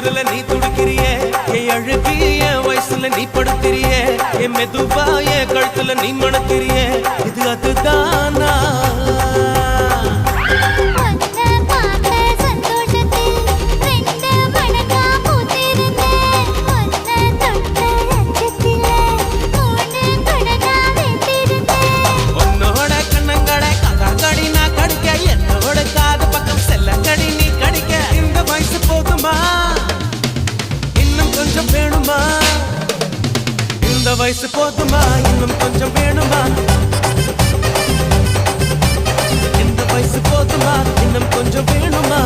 தொடுதல நீ துடிக்கிறியே என் அழுகி என் வயசுல நீ படுத்திரியே என் மெதுவா என் கழுத்துல நீ மணக்கிறியே இது அதுதானா இந்த வயசு போதுமா இன்னும் கொஞ்சம் வேணுமா இந்த வயசு போதுமா இன்னும் கொஞ்சம் வேணுமா